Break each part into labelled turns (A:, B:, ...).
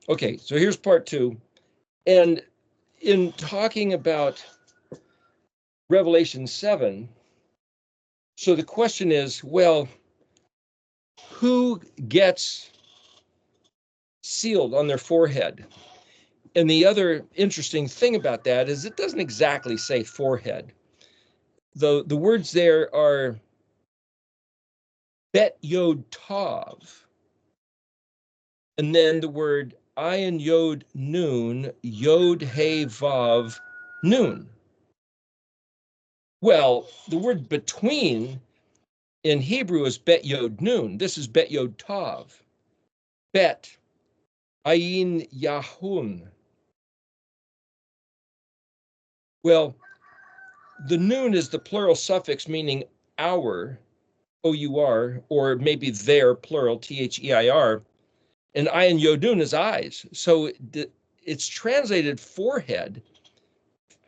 A: Okay, so here's part 2. And in talking about Revelation 7, so the question is, well, who gets sealed on their forehead? And the other interesting thing about that is it doesn't exactly say forehead. The words there are bet yod tav, and then the word ayin yod nun, yod he vav nun. Well, the word between in Hebrew is bet yod nun. This is bet yod tav. Bet, ayin yahun. Well, the nun is the plural suffix meaning our, O-U-R, or maybe their, plural, T-H-E-I-R, and ayin yodun is eyes. So it's translated forehead.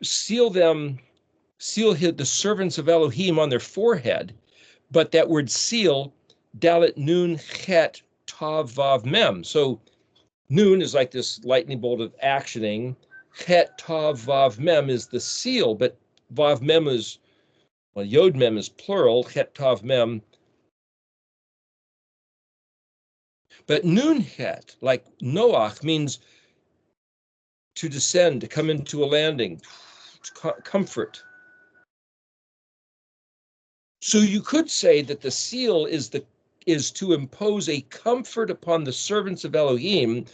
A: Seal the servants of Elohim on their forehead. But that word seal, dalet nun chet tav vav mem. So nun is like this lightning bolt of actioning. Chet tav vav mem is the seal, but vav mem is, well, yod mem is plural, chet tav mem. But nun chet, like Noach, means to descend, to come into a landing, comfort. So you could say that the seal is to impose a comfort upon the servants of Elohim.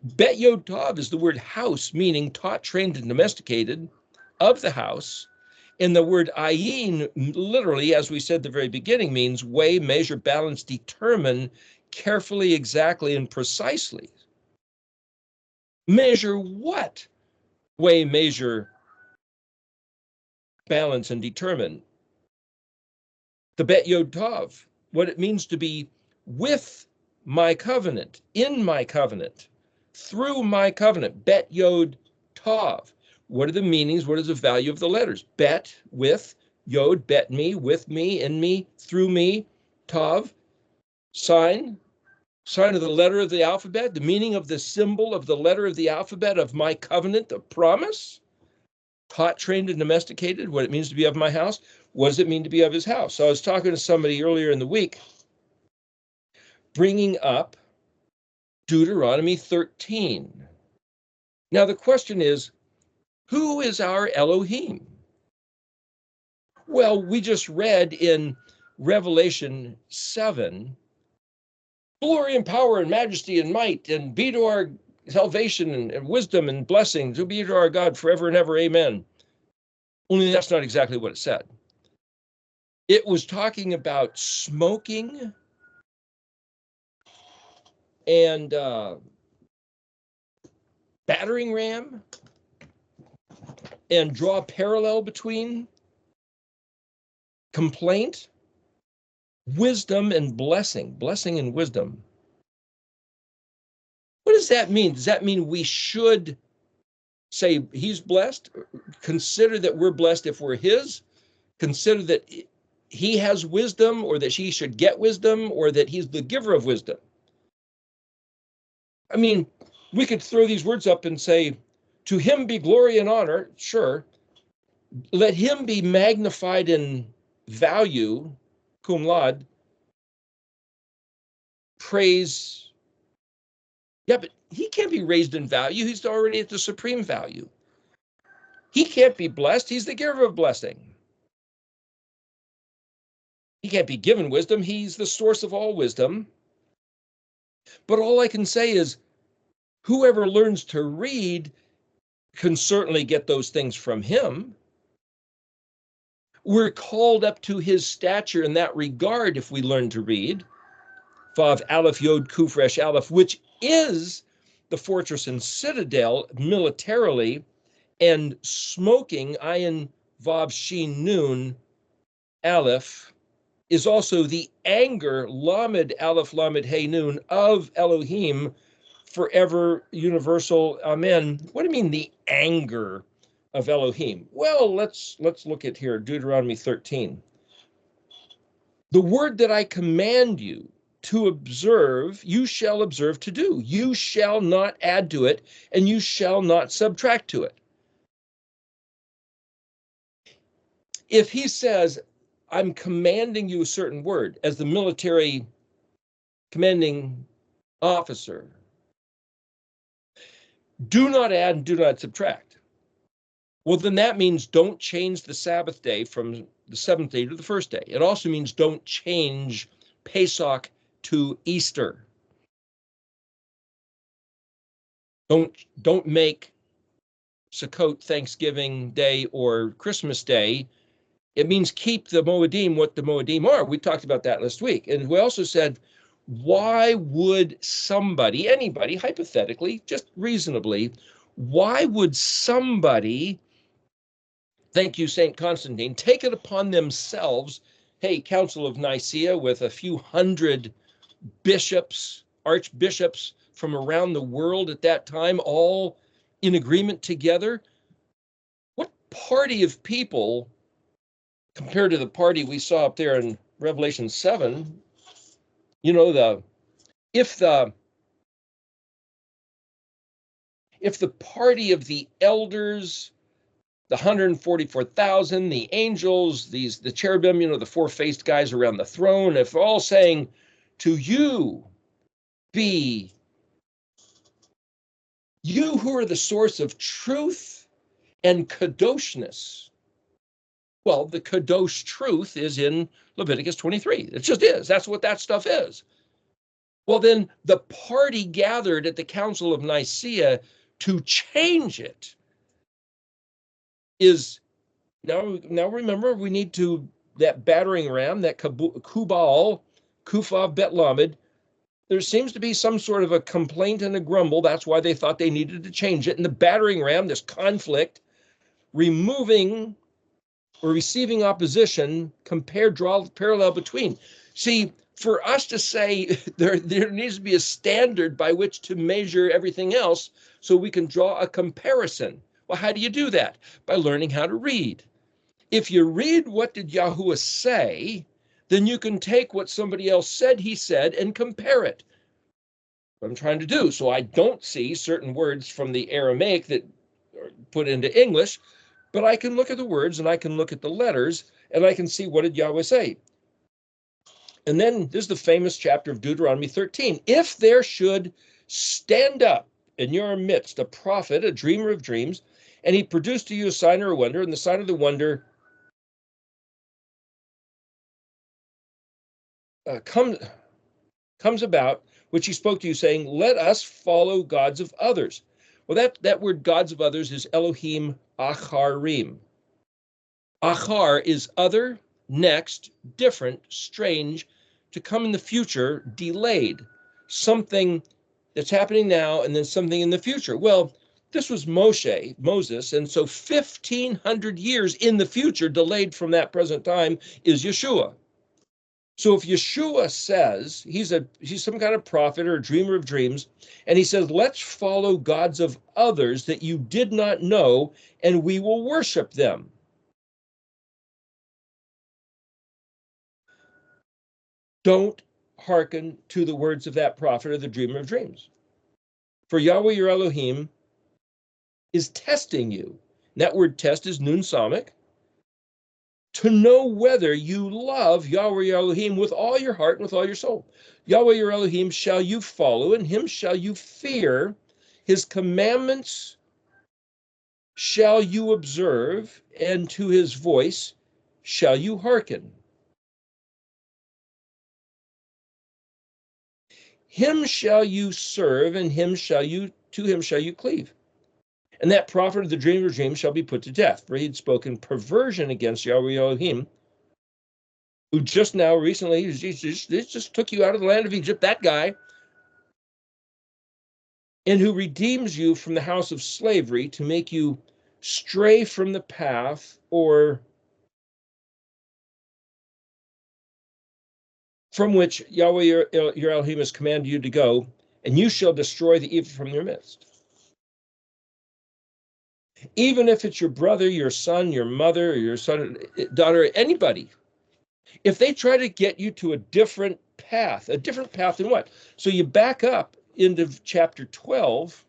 A: Bet Yod Tav is the word house, meaning taught, trained, and domesticated of the house. And the word ayin, literally, as we said at the very beginning, means weigh, measure, balance, determine carefully, exactly, and precisely. Measure what? Weigh, measure, balance, and determine. The Bet Yod Tav, what it means to be with my covenant, in my covenant, through my covenant. Bet Yod Tav. What are the meanings? What is the value of the letters? Bet, with, Yod, bet me, with me, in me, through me, Tav, sign of the letter of the alphabet, the meaning of the symbol of the letter of the alphabet of my covenant, the promise. Taught, trained, and domesticated, what it means to be of my house. What does it mean to be of his house? So I was talking to somebody earlier in the week, bringing up Deuteronomy 13. Now the question is, who is our Elohim? Well, we just read in Revelation 7, glory and power and majesty and might, and be to our salvation and wisdom and blessing, to be to our God forever and ever, amen. Only that's not exactly what it said. It was talking about smoking and battering ram, and draw a parallel between complaint, wisdom, and blessing and wisdom. What does that mean? Does that mean we should say he's blessed? Consider that we're blessed if we're his? Consider that he has wisdom, or that she should get wisdom, or that he's the giver of wisdom? I mean, we could throw these words up and say, to him be glory and honor, sure. Let him be magnified in value, cum laude, praise. Yeah, but he can't be raised in value. He's already at the supreme value. He can't be blessed. He's the giver of blessing. He can't be given wisdom. He's the source of all wisdom. But all I can say is, whoever learns to read can certainly get those things from him. We're called up to his stature in that regard if we learn to read. Vav Aleph Yod Kuf Resh Aleph, which is the fortress and citadel militarily, and smoking, Ayin Vav Shin Nun Aleph, is also the anger, Lamed Aleph Lamed Hey Nun, of Elohim, forever universal, amen. What do you mean the anger of Elohim? Well, let's look at here, Deuteronomy 13. The word that I command you to observe, you shall observe to do. You shall not add to it, and you shall not subtract to it. If he says, I'm commanding you a certain word as the military commanding officer, do not add and do not subtract. Well, then that means don't change the Sabbath day from the seventh day to the first day. It also means don't change Pesach to Easter. Don't make Sukkot, Thanksgiving Day, or Christmas Day. It means keep the Moedim what the Moedim are. We talked about that last week. And we also said, why would somebody, anybody, hypothetically, just reasonably, why would somebody, thank you, St. Constantine, take it upon themselves, hey, Council of Nicaea with a few hundred bishops, archbishops from around the world at that time, all in agreement together? What party of people, compared to the party we saw up there in Revelation 7, you know, if the party of the elders, the 144,000, the angels, the cherubim, you know, the four-faced guys around the throne, if all saying, to you be, you who are the source of truth and kadoshness. Well, the kadosh truth is in Leviticus 23. It just is. That's what that stuff is. Well, then the party gathered at the Council of Nicaea to change it is, now remember, we need to, that battering ram, that Kubal, Kufav Bet Lamed, there seems to be some sort of a complaint and a grumble. That's why they thought they needed to change it. And the battering ram, this conflict, removing or receiving opposition, draw parallel between. See, for us to say there needs to be a standard by which to measure everything else so we can draw a comparison. Well, how do you do that? By learning how to read. If you read what did Yahuwah say, then you can take what somebody else said he said and compare it. What I'm trying to do. So I don't see certain words from the Aramaic that are put into English, but I can look at the words and I can look at the letters and I can see what did Yahweh say. And then there's the famous chapter of Deuteronomy 13. If there should stand up in your midst a prophet, a dreamer of dreams, and he produced to you a sign or a wonder, and the sign of the wonder comes about, which he spoke to you, saying, let us follow gods of others. Well, that word gods of others is Elohim Acharim. Achar is other, next, different, strange, to come in the future, delayed. Something that's happening now and then something in the future. Well, this was Moses, and so 1,500 years in the future, delayed from that present time, is Yeshua. So if Yeshua says he's some kind of prophet or a dreamer of dreams, and he says, let's follow gods of others that you did not know, and we will worship them. Don't hearken to the words of that prophet or the dreamer of dreams. For Yahweh your Elohim is testing you. And that word test is nun samic. To know whether you love Yahweh your Elohim with all your heart and with all your soul. Yahweh your Elohim shall you follow, and him shall you fear. His commandments shall you observe, and to his voice shall you hearken. Him shall you serve, and to him shall you cleave. And that prophet of the dream of dreams shall be put to death, for he had spoken perversion against Yahweh Elohim, who just now recently, just took you out of the land of Egypt, that guy, and who redeems you from the house of slavery to make you stray from the path, or from which Yahweh your Elohim has commanded you to go, and you shall destroy the evil from your midst. Even if it's your brother, your son, your mother, or your son, daughter, anybody, if they try to get you to a different path. A different path than what? So you back up into chapter 12,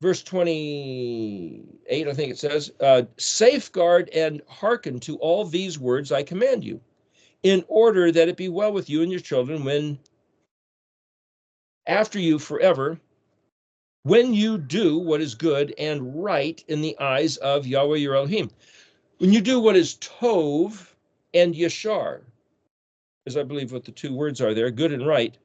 A: verse 28, I think it says, safeguard and hearken to all these words I command you, in order that it be well with you and your children when after you forever, when you do what is good and right in the eyes of Yahweh your Elohim. When you do what is tov and yashar, as I believe what the two words are there, good and right.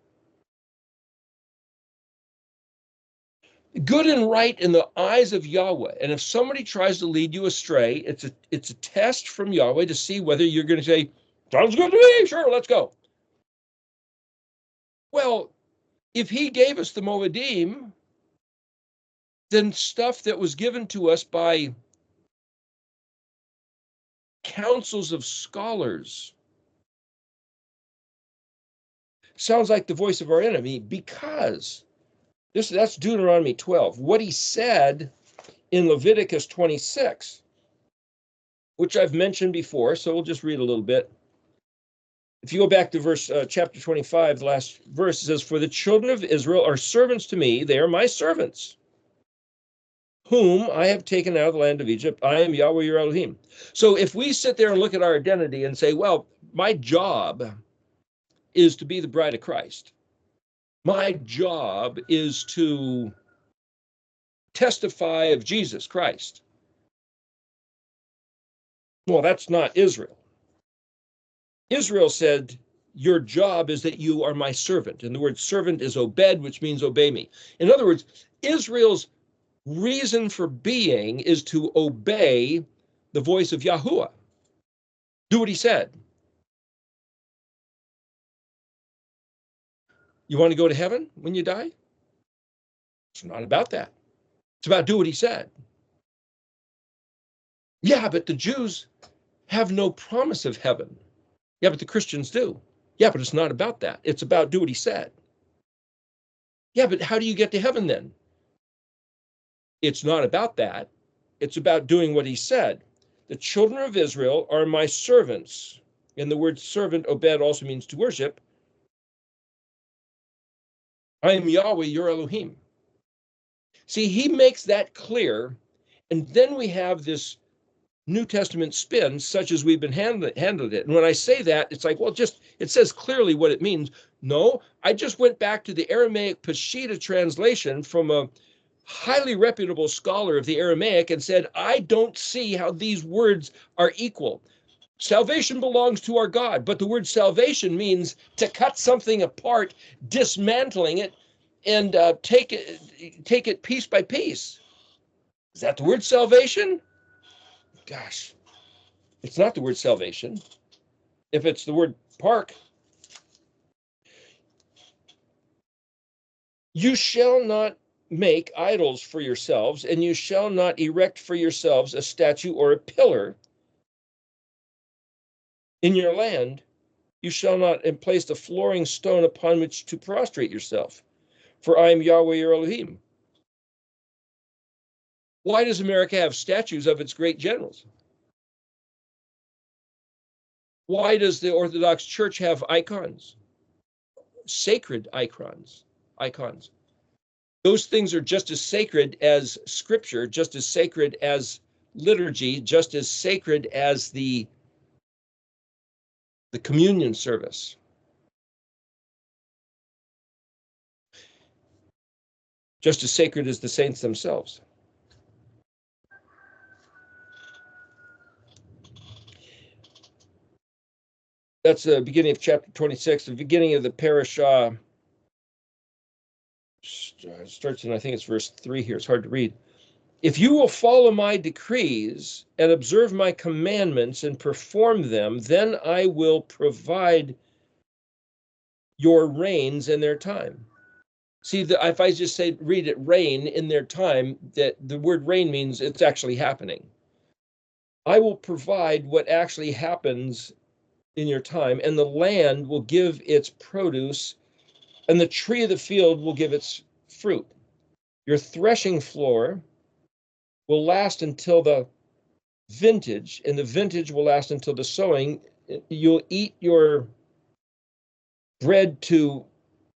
A: Good and right in the eyes of Yahweh. And if somebody tries to lead you astray, it's a test from Yahweh to see whether you're going to say, sounds good to me, sure, let's go. Well, if he gave us the Moedim, then stuff that was given to us by councils of scholars sounds like the voice of our enemy, because that's Deuteronomy 12. What he said in Leviticus 26, which I've mentioned before, so we'll just read a little bit. If you go back to chapter 25, the last verse, it says, for the children of Israel are servants to me, they are my servants, whom I have taken out of the land of Egypt. I am Yahweh your Elohim. So if we sit there and look at our identity and say, well, my job is to be the bride of Christ. My job is to testify of Jesus Christ. Well, that's not Israel. Israel said, your job is that you are my servant. And the word servant is obed, which means obey me. In other words, Israel's reason for being is to obey the voice of Yahuwah. Do what he said. You want to go to heaven when you die? It's not about that. It's about do what he said. Yeah, but the Jews have no promise of heaven. Yeah, but the Christians do. Yeah, but it's not about that. It's about do what he said. Yeah, but how do you get to heaven then? It's not about that. It's about doing what he said. The children of Israel are my servants. And the word servant, obed, also means to worship. I am Yahweh, your Elohim. See, he makes that clear. And then we have this New Testament spin, such as we've been handled it. And when I say that, it's like, well, it says clearly what it means. No, I just went back to the Aramaic Peshitta translation from a highly reputable scholar of the Aramaic and said, I don't see how these words are equal. Salvation belongs to our God, but the word salvation means to cut something apart, dismantling it, and take it piece by piece. Is that the word salvation? Gosh, it's not the word salvation. If it's the word park, you shall not make idols for yourselves, and you shall not erect for yourselves a statue or a pillar in your land. You shall not place a flooring stone upon which to prostrate yourself, for I am Yahweh your Elohim. Why does America have statues of its great generals? Why does the Orthodox Church have icons? Sacred icons. Those things are just as sacred as scripture, just as sacred as liturgy, just as sacred as the communion service. Just as sacred as the saints themselves. That's the beginning of chapter 26, the beginning of the parashah. Starts in, I think it's verse 3 here. It's hard to read. If you will follow my decrees and observe my commandments and perform them, then I will provide your rains in their time. See, if I just say, read it, rain in their time, that the word rain means it's actually happening. I will provide what actually happens in your time, and the land will give its produce, and the tree of the field will give its fruit. Your threshing floor will last until the vintage, and the vintage will last until the sowing. You'll eat your bread to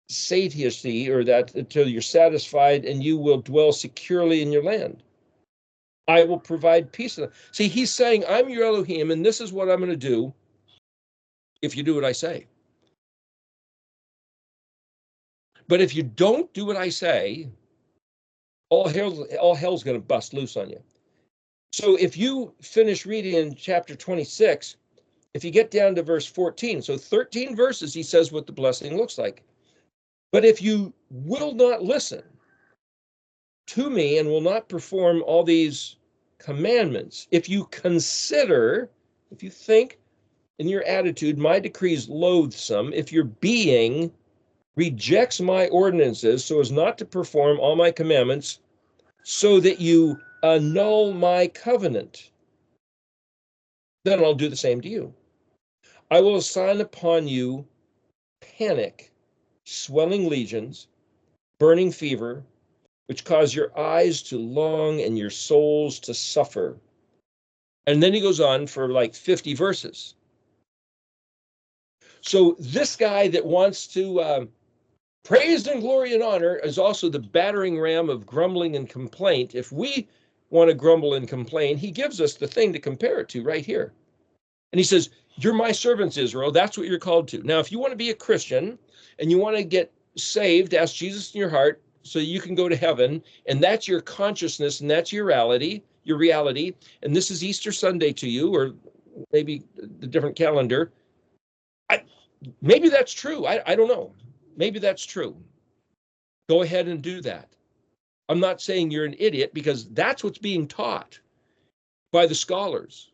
A: satiety, or that until you're satisfied, and you will dwell securely in your land. I will provide peace. See, he's saying, I'm your Elohim, and this is what I'm going to do if you do what I say. But if you don't do what I say, all hell's going to bust loose on you. So if you finish reading in chapter 26, if you get down to verse 14, so 13 verses, he says what the blessing looks like. But if you will not listen to me and will not perform all these commandments, if you consider, if you think in your attitude, my decrees loathsome, if your being rejects my ordinances so as not to perform all my commandments, so that you annul my covenant, then I'll do the same to you. I will assign upon you panic, swelling legions, burning fever, which cause your eyes to long and your souls to suffer. And then he goes on for like 50 verses. So this guy that wants to praise and glory and honor is also the battering ram of grumbling and complaint. If we want to grumble and complain, he gives us the thing to compare it to right here. And he says, you're my servants, Israel. That's what you're called to. Now, if you want to be a Christian and you want to get saved, ask Jesus in your heart so you can go to heaven, and that's your consciousness and that's your reality, and this is Easter Sunday to you, or maybe the different calendar. Maybe that's true. I don't know. Maybe that's true. Go ahead and do that. I'm not saying you're an idiot, because that's what's being taught by the scholars.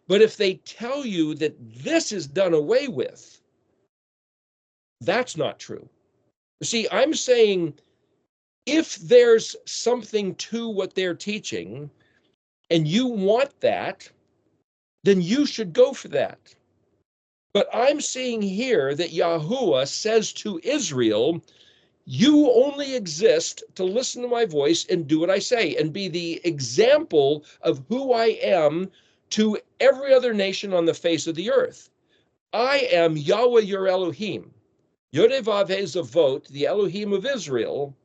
A: But if they tell you that this is done away with, that's not true. See, I'm saying if there's something to what they're teaching and you want that, then you should go for that. But I'm seeing here that Yahuwah says to Israel, you only exist to listen to my voice and do what I say and be the example of who I am to every other nation on the face of the earth. I am Yahweh your Elohim, Yodevav Zavot, the Elohim of Israel.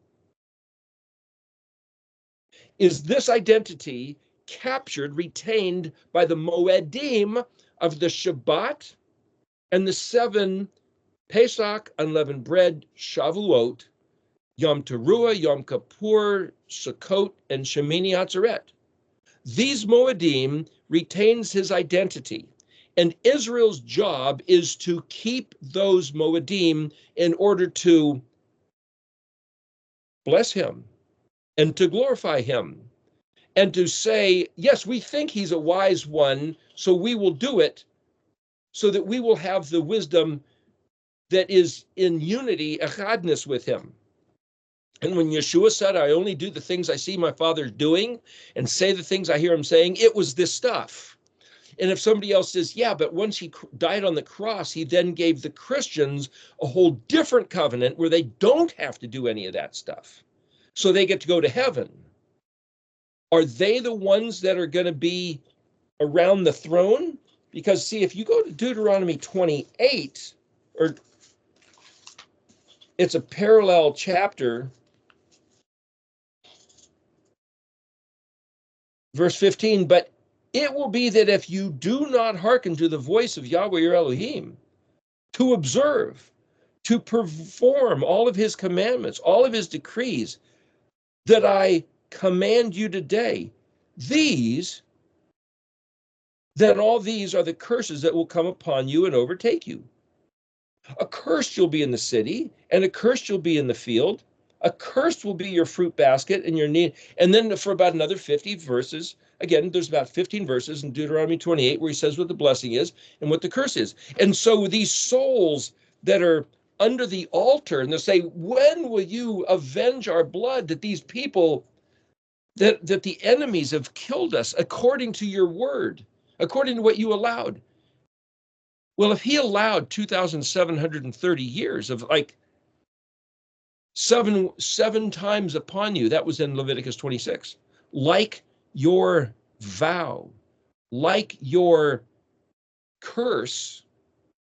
A: Is this identity captured, retained by the Moedim of the Shabbat and the 7 Pesach, unleavened bread, Shavuot, Yom Teruah, Yom Kippur, Sukkot, and Shemini Atzeret. These Moedim retains his identity, and Israel's job is to keep those Moedim in order to bless him and to glorify him and to say, yes, we think he's a wise one, so we will do it so that we will have the wisdom that is in unity, echadness with him. And when Yeshua said, I only do the things I see my Father doing and say the things I hear him saying, it was this stuff. And if somebody else says, yeah, but once he died on the cross, he then gave the Christians a whole different covenant where they don't have to do any of that stuff. So they get to go to heaven. Are they the ones that are going to be around the throne? Because see, if you go to Deuteronomy 28, or it's a parallel chapter, verse 15, but it will be that if you do not hearken to the voice of Yahweh your Elohim, to observe, to perform all of his commandments, all of his decrees that I command you today, then all these are the curses that will come upon you and overtake you. Accursed you'll be in the city, and accursed you'll be in the field. Accursed will be your fruit basket and your need. And then for about another 50 verses, again, there's about 15 verses in Deuteronomy 28 where he says what the blessing is and what the curse is. And so these souls that are under the altar, and they'll say, when will you avenge our blood that these people, that the enemies have killed us according to your word, according to what you allowed? Well, if he allowed 2,730 years of like seven times upon you, that was in Leviticus 26, like your vow, like your curse,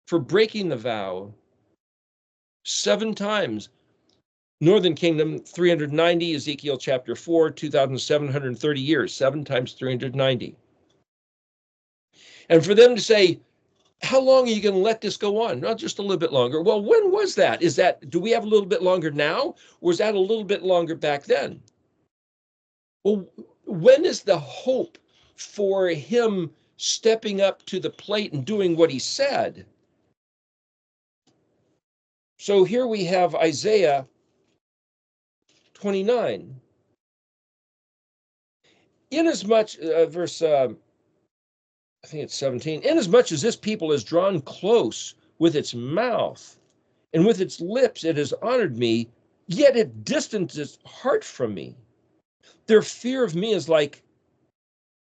A: for breaking the vow 7 times. Northern Kingdom, 390, Ezekiel chapter 4, 2,730 years, 7 times 390. And for them to say, how long are you going to let this go on? Not just a little bit longer. Well, when was that? Do we have a little bit longer now? Or is that a little bit longer back then? Well, when is the hope for him stepping up to the plate and doing what he said? So here we have Isaiah 29. Inasmuch, verse, I think it's 17, inasmuch as this people is drawn close with its mouth and with its lips it has honored me, yet it distanced its heart from me. Their fear of me is like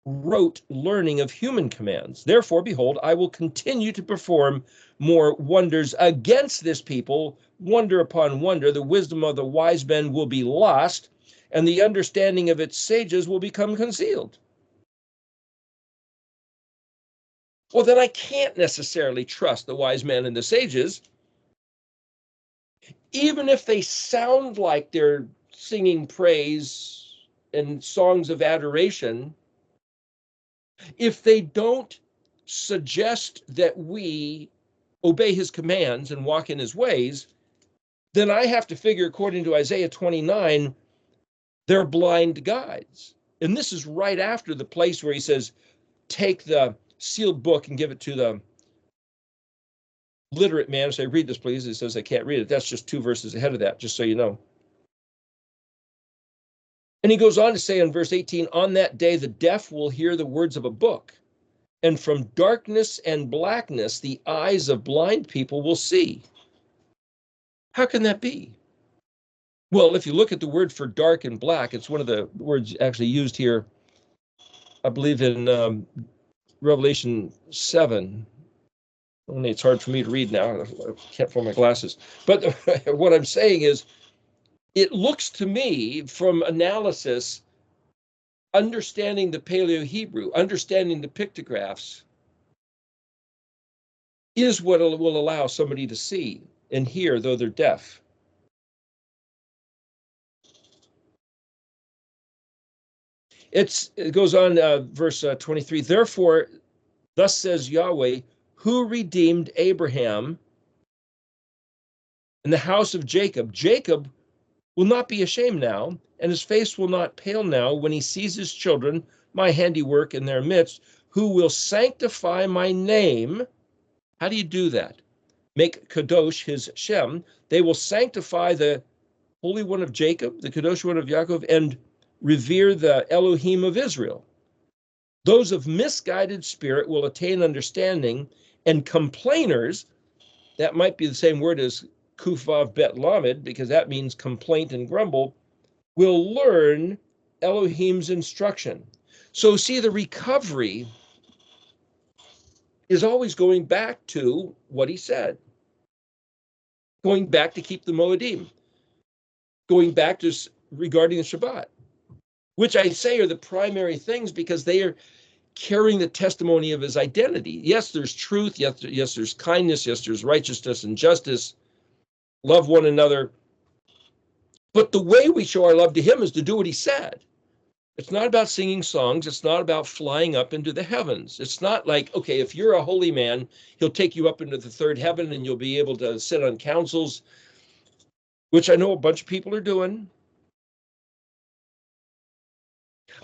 A: rote learning of human commands. Therefore, behold, I will continue to perform more wonders against this people, wonder upon wonder. The wisdom of the wise men will be lost, and the understanding of its sages will become concealed. Well, then I can't necessarily trust the wise men and the sages, even if they sound like they're singing praise and songs of adoration. If they don't suggest that we obey his commands and walk in his ways, then I have to figure, according to Isaiah 29, they're blind guides. And this is right after the place where he says, take the sealed book and give it to the literate man. Say, read this, please. It says, I can't read it. That's just 2 verses ahead of that, just so you know. And he goes on to say in verse 18, on that day, the deaf will hear the words of a book, and from darkness and blackness, the eyes of blind people will see. How can that be? Well, if you look at the word for dark and black, it's one of the words actually used here, I believe in Revelation 7. Only it's hard for me to read now. I can't find my glasses. But what I'm saying is, it looks to me from analysis, understanding the Paleo-Hebrew, understanding the pictographs, is what will allow somebody to see and hear, though they're deaf. It goes on, verse 23, therefore, thus says Yahweh, who redeemed Abraham and the house of Jacob. Jacob will not be ashamed now, and his face will not pale now when he sees his children, my handiwork in their midst, who will sanctify my name. How do you do that? Make Kadosh his Shem. They will sanctify the Holy One of Jacob, the Kadosh One of Yaakov, and revere the Elohim of Israel. Those of misguided spirit will attain understanding, and complainers, that might be the same word as Kufav Bet Lamed, because that means complaint and grumble, will learn Elohim's instruction. So see, the recovery is always going back to what he said, going back to keep the Moedim, going back to regarding the Shabbat, which I say are the primary things because they are carrying the testimony of his identity. Yes, there's truth. Yes, there's kindness. Yes, there's righteousness and justice. Love one another. But the way we show our love to him is to do what he said. It's not about singing songs. It's not about flying up into the heavens. It's not like, okay, if you're a holy man, he'll take you up into the third heaven and you'll be able to sit on councils, which I know a bunch of people are doing.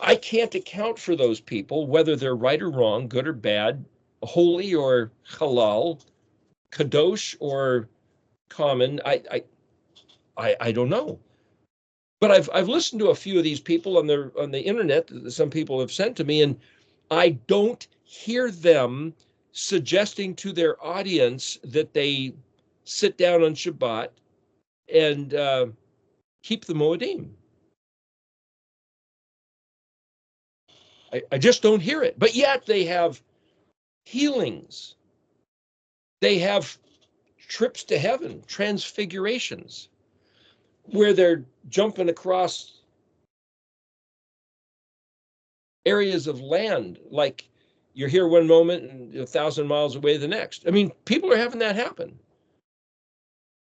A: I can't account for those people, whether they're right or wrong, good or bad, holy or halal, kadosh or common. I don't know. But I've listened to a few of these people on the internet that some people have sent to me, and I don't hear them suggesting to their audience that they sit down on Shabbat and keep the Moedim. I just don't hear it. But yet they have healings. They have trips to heaven, transfigurations, where they're jumping across areas of land like you're here one moment and 1,000 miles away the next. I mean, people are having that happen.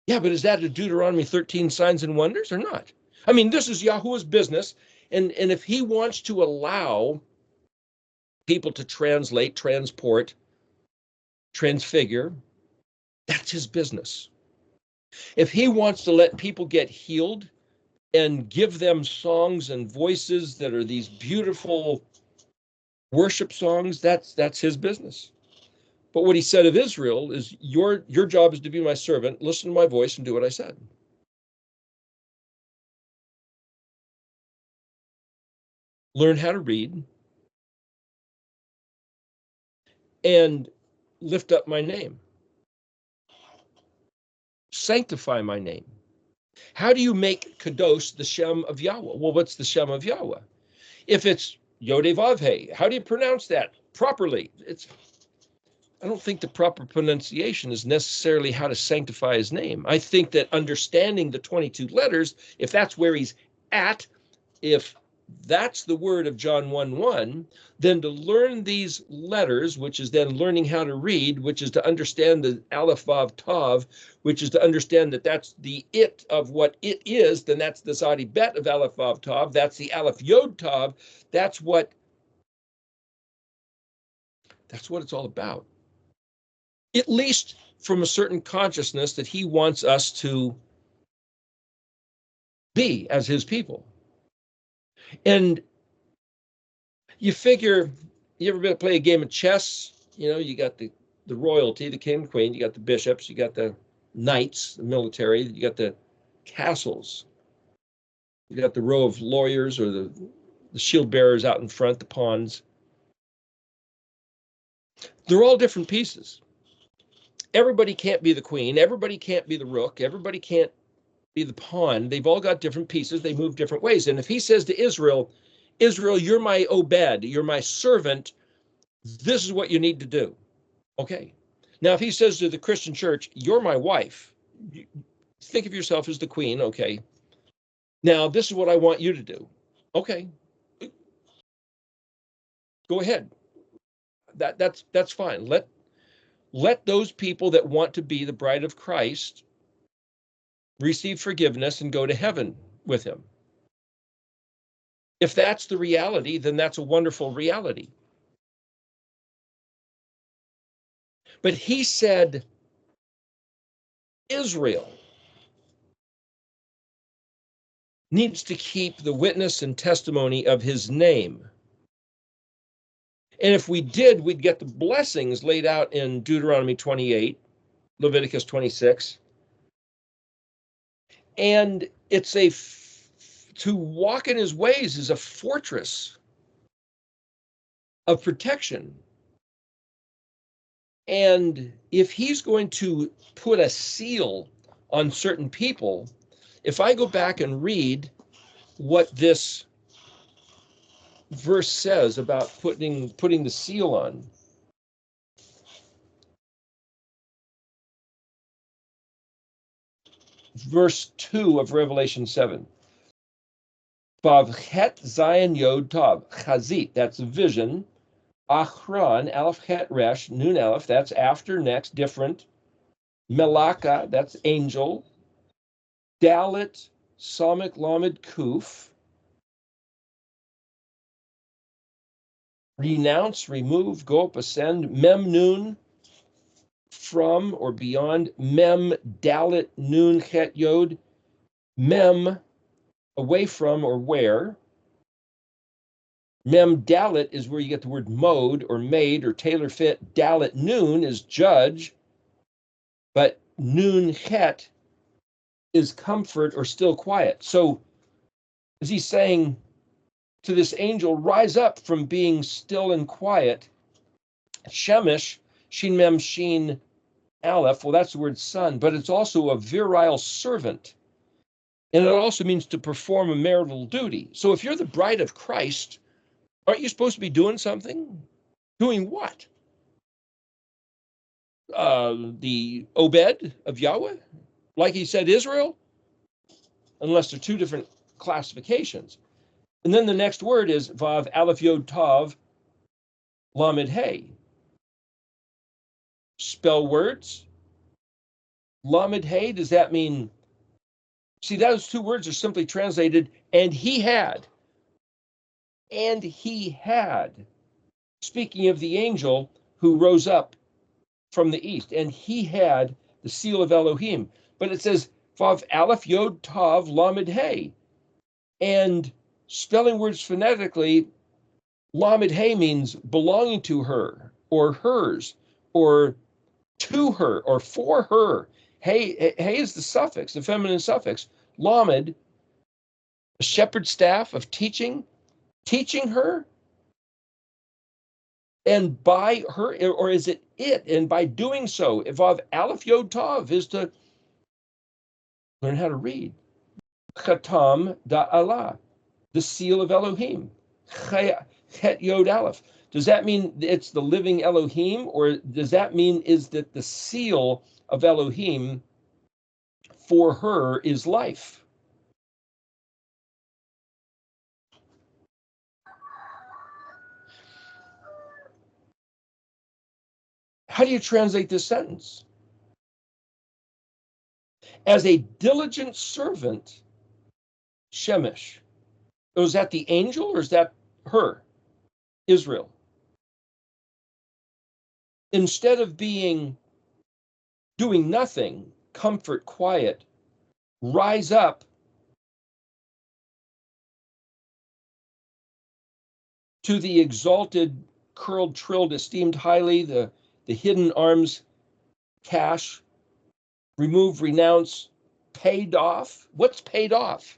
A: Yeah, but is that a Deuteronomy 13 signs and wonders or not? I mean, this is Yahuwah's business. And if he wants to allow people to translate, transport, transfigure, that's his business. If he wants to let people get healed and give them songs and voices that are these beautiful worship songs, that's his business. But what he said of Israel is, your job is to be my servant, listen to my voice, and do what I said. Learn how to read and lift up my name. Sanctify my name. How do you make Kadosh the Shem of Yahweh? Well, what's the Shem of Yahweh? If it's Yodevavhe, how do you pronounce that properly? I don't think the proper pronunciation is necessarily how to sanctify his name. I think that understanding the 22 letters, if that's where he's at, if that's the word of John 1:1, then to learn these letters, which is then learning how to read, which is to understand the Aleph Vav Tav, which is to understand that that's the it of what it is, then that's the Zadi Bet of Aleph Vav Tav, that's the Aleph Yod Tav, that's what it's all about. At least from a certain consciousness that he wants us to be as his people. And you figure, you ever been to play a game of chess? You know, you got the royalty, the king and queen, you got the bishops, you got the knights, the military, you got the castles, you got the row of lawyers or the shield bearers out in front, the pawns. They're all different pieces. Everybody can't be the queen, everybody can't be the rook, everybody can't be the pawn. They've all got different pieces, they move different ways. And if he says to Israel, you're my Obed, you're my servant, this is what you need to do. Okay. Now, if he says to the Christian church, you're my wife, think of yourself as the queen. Okay. Now, this is what I want you to do. Okay. Go ahead. That's fine. Let those people that want to be the bride of Christ receive forgiveness and go to heaven with him. If that's the reality, then that's a wonderful reality. But he said, Israel needs to keep the witness and testimony of his name. And if we did, we'd get the blessings laid out in Deuteronomy 28, Leviticus 26. And it's to walk in his ways is a fortress of protection. And if he's going to put a seal on certain people, if I go back and read what this verse says about putting the seal on, verse 2 of Revelation 7. Vav Het Zion Yod Tav, Chazit, that's vision. Achron, Aleph Het Resh, Nun Aleph, that's after, next, different. Melaka, that's angel. Dalit, Samik Lamed Kuf. Renounce, remove, go up, ascend. Mem Nun, from or beyond. Mem Dalit Nun Het Yod. Mem, away from or where. Mem Dalit is where you get the word mode or made or tailor fit. Dalit Nun is judge, but Nun Het is comfort or still quiet. So is he saying to this angel, rise up from being still and quiet? Shemesh, Shin Mem Shin Aleph, well, that's the word son, but it's also a virile servant. And it also means to perform a marital duty. So if you're the bride of Christ, aren't you supposed to be doing something? Doing what? The Obed of Yahweh? Like he said, Israel? Unless they're two different classifications. And then the next word is Vav Aleph Yod Tav, Lamed Hey. Spell words. Lamed Hey, does that mean, see, those two words are simply translated, and he had. And he had. Speaking of the angel who rose up from the east, and he had the seal of Elohim. But it says, Vav Aleph Yod Tav Lamed Hey. And spelling words phonetically, Lamed Hey means belonging to her, or hers, or to her, or for her. Hey is the suffix, the feminine suffix. Lamed, a shepherd's staff of teaching her, and by her, or is it it? And by doing so, Vav Aleph Yod Tav is to learn how to read. Chatam Da'ala, the seal of Elohim. Het Yod Aleph. Does that mean it's the living Elohim, or does that mean is that the seal of Elohim for her is life? How do you translate this sentence? As a diligent servant, Shemesh. Was that the angel, or is that her, Israel? Instead of doing nothing, comfort, quiet, rise up to the exalted, curled, trilled, esteemed highly, the hidden arms, cash, remove, renounce, paid off. What's paid off?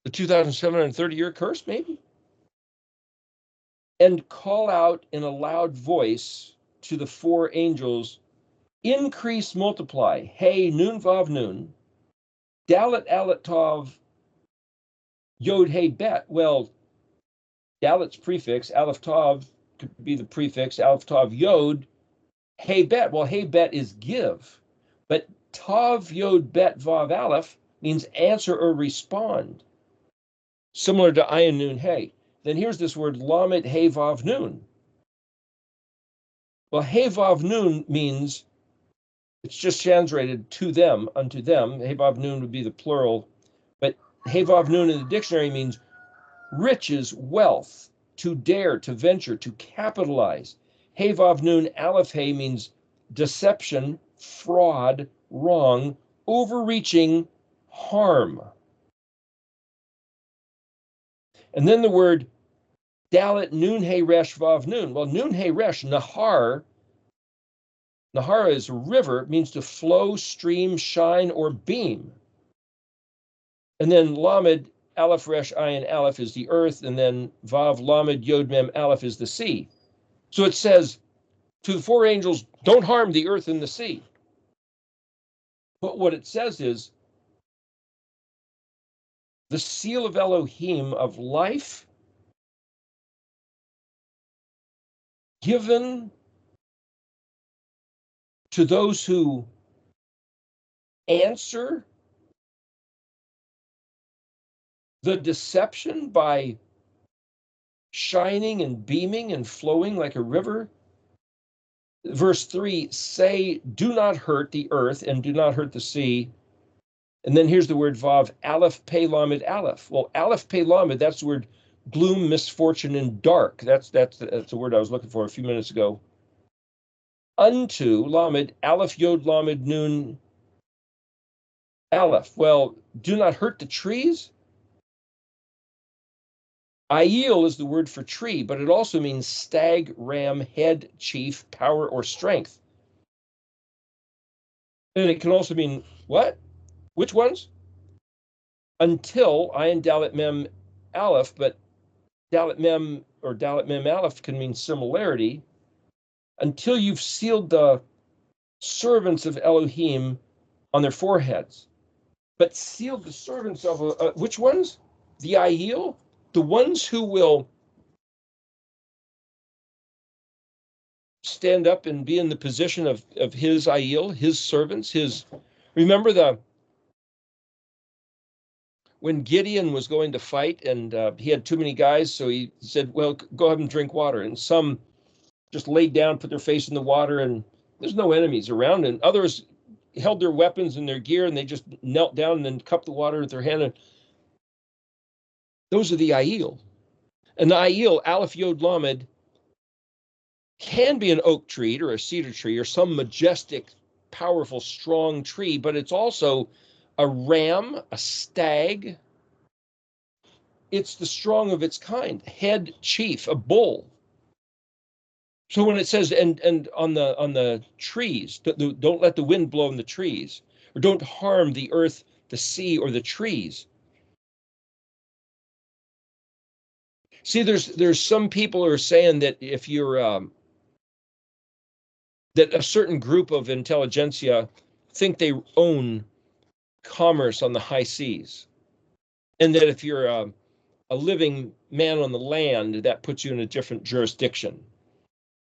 A: The 2,730-year curse, maybe? And call out in a loud voice to the four angels, increase, multiply. Hey, Nun, Vav, Nun. Dalet, Alet, Tav, Yod, Hey, Bet. Well, Dalet's prefix, Aleph, Tav could be the prefix, Aleph, Tav, Yod, Hey, Bet. Well, Hey, Bet is give. But Tav, Yod, Bet, Vav, Aleph means answer or respond. Similar to Ayin, Nun, Hey. Then here's this word, Lamed, Hey, Vav, Nun. Well, Hey, Vav, Nun means, it's just translated to them, unto them. Hey, Vav, Nun would be the plural. But Hey, Vav, Nun in the dictionary means riches, wealth, to dare, to venture, to capitalize. Hey, Vav, Nun, Aleph, Hey means deception, fraud, wrong, overreaching, harm. And then the word Dalet, Nun, Hey, Resh, Vav, Nun. Well, Nun, Hey, Resh, Nahar. Nahara is a river, means to flow, stream, shine, or beam. And then Lamed, Aleph, Resh, Ayin, Aleph is the earth, and then Vav, Lamed, Yod, Mem, Aleph is the sea. So it says to the four angels, don't harm the earth and the sea. But what it says is the seal of Elohim of life given to those who answer the deception by shining and beaming and flowing like a river. Verse 3, say, do not hurt the earth and do not hurt the sea. And then here's the word Vav, Aleph, Pei, Lamed, Aleph. Well, Aleph, Pei, Lamed, that's the word gloom, misfortune, and dark. That's the word I was looking for a few minutes ago. Unto, Lamed, Aleph, Yod, Lamed, Nun, Aleph. Well, do not hurt the trees. Ayil is the word for tree, but it also means stag, ram, head, chief, power, or strength. And it can also mean what? Which ones? Until, Ayin, Dalet, Mem, Aleph, but Dalet, Mem, or Dalet, Mem, Aleph can mean similarity. Until you've sealed the servants of Elohim on their foreheads. But sealed the servants of, which ones? The Ayil? The ones who will stand up and be in the position of his Ayil, his servants, remember when Gideon was going to fight and he had too many guys, so he said, well, go ahead and drink water. And some just laid down, put their face in the water, and there's no enemies around. And others held their weapons and their gear, and they just knelt down and then cupped the water with their hand. And those are the Aiel. And the Aiel, Aleph Yod Lamed, can be an oak tree or a cedar tree or some majestic, powerful, strong tree, but it's also a ram, a stag. It's the strong of its kind, head chief, a bull. So when it says, and on the trees, don't let the wind blow in the trees, or don't harm the earth, the sea, or the trees. See, there's some people who are saying that if you're that a certain group of intelligentsia think they own commerce on the high seas, and that if you're a living man on the land, that puts you in a different jurisdiction.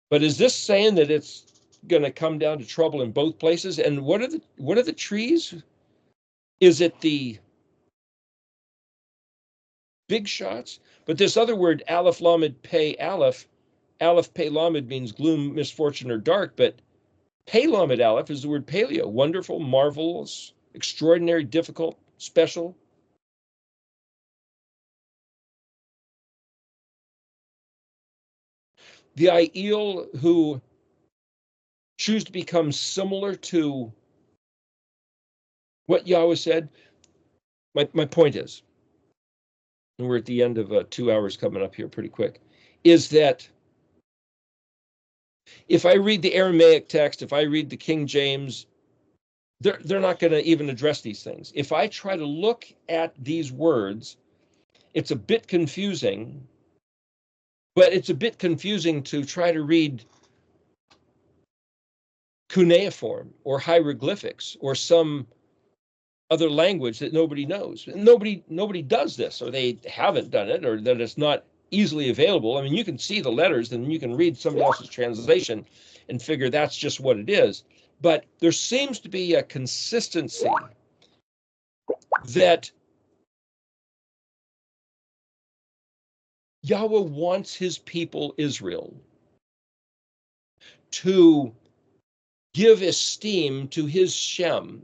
A: But is this saying that it's going to come down to trouble in both places? And what are the trees? Is it the big shots? But this other word, Aleph Lamed Pei Aleph, Aleph Pei Lamed means gloom, misfortune, or dark, but Pei Lamed Aleph is the word paleo, wonderful, marvelous, extraordinary, difficult, special. The Aiel who choose to become similar to what Yahweh said. My point is, and we're at the end of 2 hours coming up here pretty quick, is that if I read the Aramaic text, if I read the King James, they're not going to even address these things. If I try to look at these words, it's a bit confusing, but it's a bit confusing to try to read cuneiform or hieroglyphics or some other language that nobody knows. And nobody does this, or they haven't done it, or that it's not easily available. I mean, you can see the letters and you can read somebody else's translation and figure that's just what it is. But there seems to be a consistency that Yahweh wants his people, Israel, to give esteem to his Shem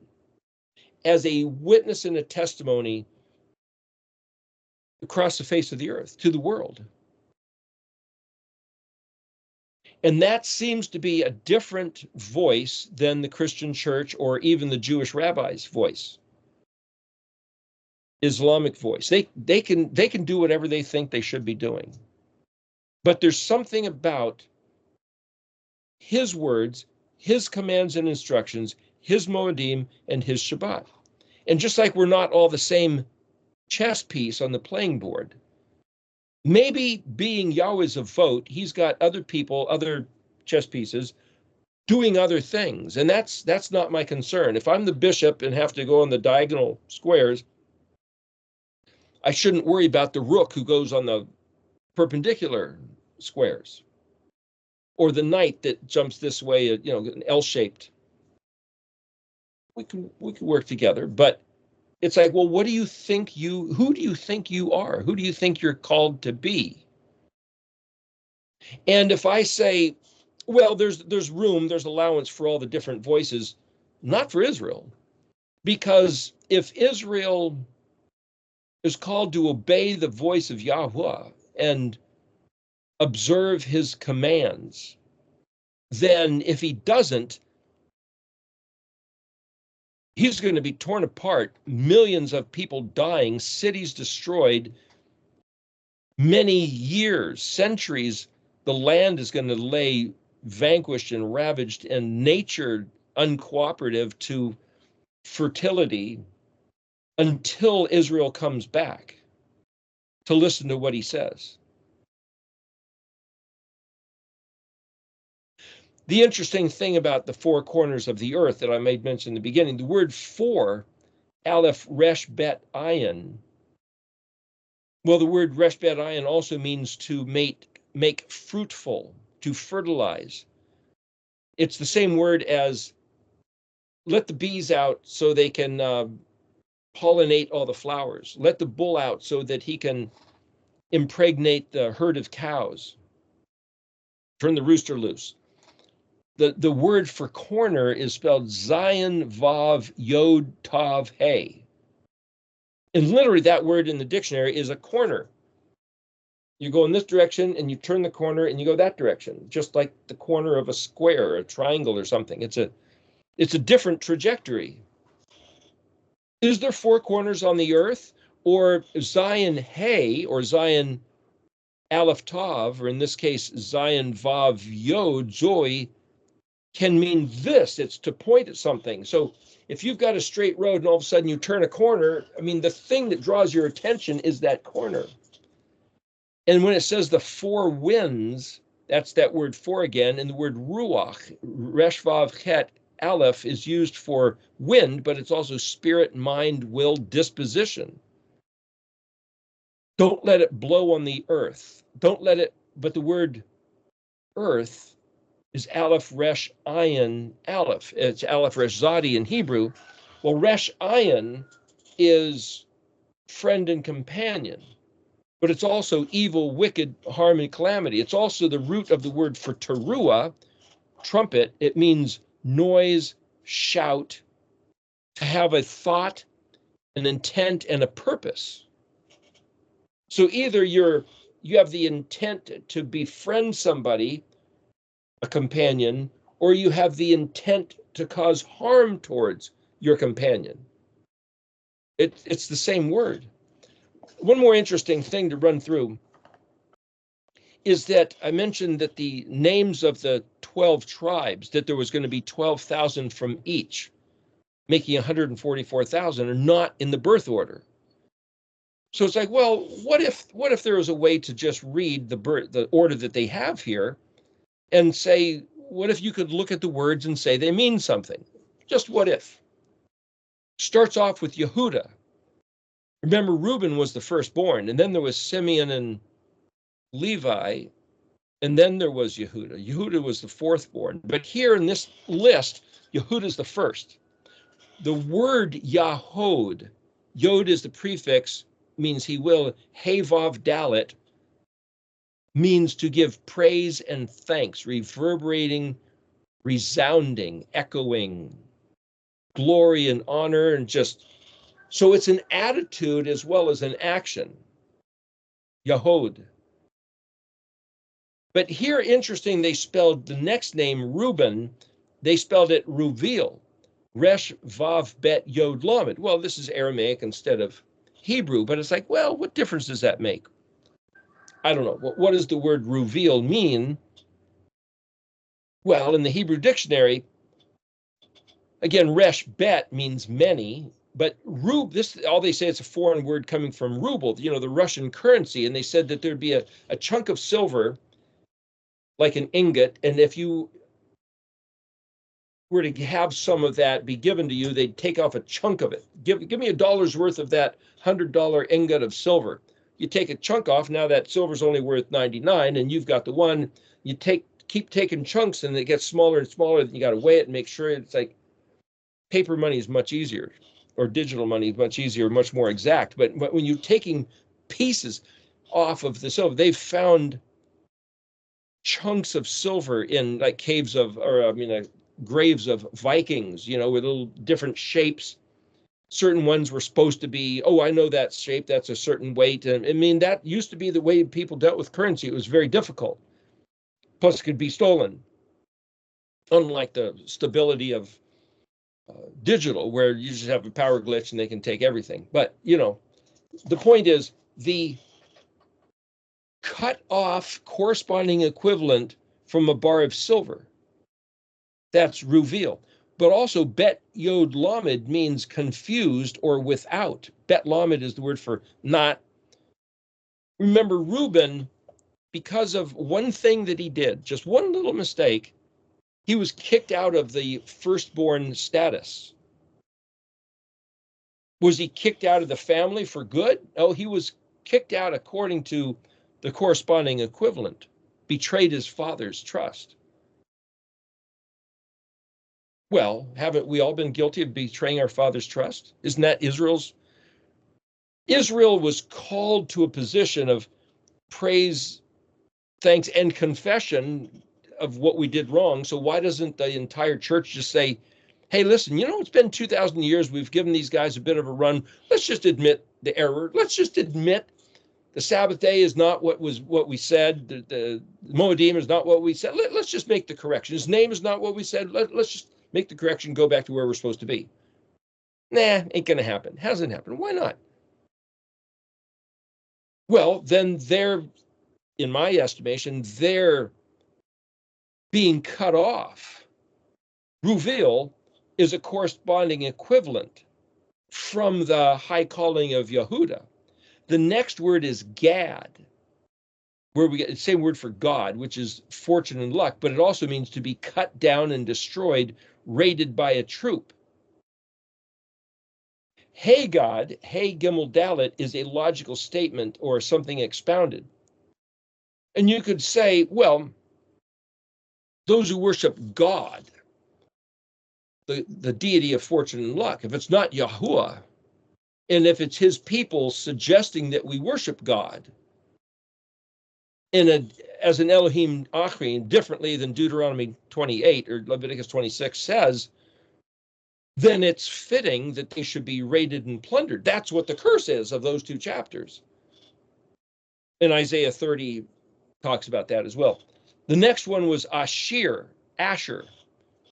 A: as a witness and a testimony across the face of the earth to the world. And that seems to be a different voice than the Christian church or even the Jewish rabbis' voice. Islamic voice. They can do whatever they think they should be doing. But there's something about his words, his commands and instructions, his Moedim, and his Shabbat. And just like we're not all the same chess piece on the playing board, maybe being Yahweh's a vote, he's got other people, other chess pieces, doing other things. And that's not my concern. If I'm the bishop and have to go on the diagonal squares, I shouldn't worry about the rook who goes on the perpendicular squares, or the knight that jumps this way, an L-shaped. We can work together, but it's like, well, who do you think you are? Who do you think you're called to be? And if I say, well, there's room, there's allowance for all the different voices, not for Israel. Because if Israel is called to obey the voice of Yahweh and observe his commands, then if he doesn't, he's going to be torn apart, millions of people dying, cities destroyed, many years, centuries, the land is going to lay vanquished and ravaged, and nature uncooperative to fertility until Israel comes back to listen to what he says. The interesting thing about the four corners of the earth that I made mention in the beginning, the word for, Aleph Resh Bet Ayin, well, the word Resh Bet Ayin also means to make fruitful, to fertilize. It's the same word as let the bees out so they can pollinate all the flowers. Let the bull out so that he can impregnate the herd of cows. Turn the rooster loose. The word for corner is spelled Zion Vav Yod Tav He. And literally that word in the dictionary is a corner. You go in this direction and you turn the corner and you go that direction, just like the corner of a square, a triangle or something. It's a different trajectory. Is there four corners on the earth? Or Zion He, or Zion Aleph Tav, or in this case, Zion Vav Yod, Zoe, can mean this. It's to point at something. So if you've got a straight road and all of a sudden you turn a corner, I mean, the thing that draws your attention is that corner. And when it says the four winds, that's that word four again, and the word ruach, resh vav chet aleph, is used for wind, but it's also spirit, mind, will, disposition. Don't let it blow on the earth. Don't let it, but the word earth is aleph resh ayin aleph. It's aleph resh zadi in Hebrew. Well, resh ayin is friend and companion, but it's also evil, wicked, harm, and calamity. It's also the root of the word for teruah, trumpet. It means noise, shout, to have a thought, an intent, and a purpose. So either you have the intent to befriend somebody, a companion, or you have the intent to cause harm towards your companion. It's the same word. One more interesting thing to run through is that I mentioned that the names of the 12 tribes, that there was going to be 12,000 from each, making 144,000, are not in the birth order. So it's like, well, what if there was a way to just read the order that they have here and say, what if you could look at the words and say they mean something? Just what if? Starts off with Yehuda. Remember, Reuben was the firstborn, and then there was Simeon and Levi, and then there was Yehuda. Yehuda was the fourthborn. But here in this list, Yehuda is the first. The word Yahod, Yod is the prefix, means he will. Hey Vav Dalet means to give praise and thanks, reverberating, resounding, echoing, glory and honor, and just, so it's an attitude as well as an action. Yahod. But here, interesting, they spelled the next name, Reuben, they spelled it Ruvel, Resh Vav Bet Yod Lamed. Well, this is Aramaic instead of Hebrew, but it's like, well, what difference does that make? I don't know. What does the word Ruvel mean? Well, in the Hebrew dictionary, again, Resh Bet means many, but all they say it's a foreign word coming from ruble, the Russian currency, and they said that there'd be a chunk of silver, like an ingot, and if you were to have some of that be given to you, they'd take off a chunk of it. Give me $1 worth of that $100 ingot of silver. You take a chunk off, now that silver's only worth 99, and you've got the one. You keep taking chunks, and it gets smaller and smaller. You got to weigh it and make sure. It's like paper money is much easier, or digital money is much easier, much more exact. But when you're taking pieces off of the silver, they've found chunks of silver in like graves of Vikings, with little different shapes. Certain ones were supposed to be, oh, I know that shape, that's a certain weight. And I mean, that used to be the way people dealt with currency. It was very difficult. Plus, it could be stolen. Unlike the stability of digital, where you just have a power glitch and they can take everything. But, the point is, the cut off corresponding equivalent from a bar of silver, that's Ruvel. But also Bet Yod Lamed means confused or without. Bet Lamed is the word for not. Remember, Reuben, because of one thing that he did, just one little mistake, he was kicked out of the firstborn status. Was he kicked out of the family for good? No, he was kicked out according to the corresponding equivalent, betrayed his father's trust. Well, haven't we all been guilty of betraying our father's trust? Isn't that Israel's Israel was called to a position of praise, thanks, and confession of what we did wrong. So why doesn't the entire church just say, hey, listen, it's been 2,000 years. We've given these guys a bit of a run. Let's just admit the error. Let's just admit the Sabbath day is not what we said. The Moedim is not what we said. Let's just make the correction. His name is not what we said. Let's just make the correction, go back to where we're supposed to be. Nah, ain't going to happen. Hasn't happened. Why not? Well, then in my estimation, they're being cut off. Ruvail is a corresponding equivalent from the high calling of Yehuda. The next word is Gad, where we get the same word for God, which is fortune and luck, but it also means to be cut down and destroyed, raided by a troop. Hey God, hey Gimel Dalet is a logical statement or something expounded. And you could say, well, those who worship God, the deity of fortune and luck, if it's not Yahuwah, and if it's his people suggesting that we worship God as an Elohim Achrin, differently than Deuteronomy 28 or Leviticus 26 says, then it's fitting that they should be raided and plundered. That's what the curse is of those two chapters. And Isaiah 30 talks about that as well. The next one was Asher.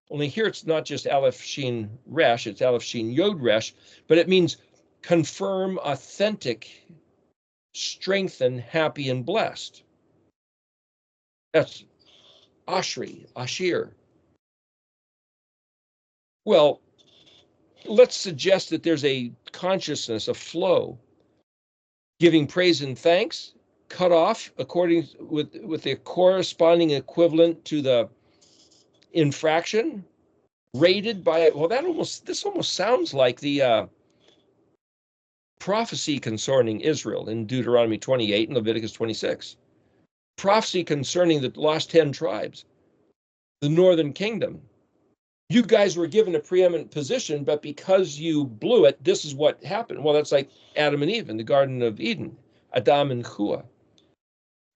A: Only here it's not just Aleph Shin Resh, it's Aleph Shin Yod Resh, but it means confirm, authentic, strengthen, happy, and blessed. That's Asher. Well, let's suggest that there's a consciousness, a flow, giving praise and thanks, cut off according with the corresponding equivalent to the infraction, rated by, well, this almost sounds like the prophecy concerning Israel in Deuteronomy 28 and Leviticus 26. Prophecy concerning the lost 10 tribes, the northern kingdom. You guys were given a preeminent position, but because you blew it, this is what happened. Well, that's like Adam and Eve in the Garden of Eden, Adam and Chua.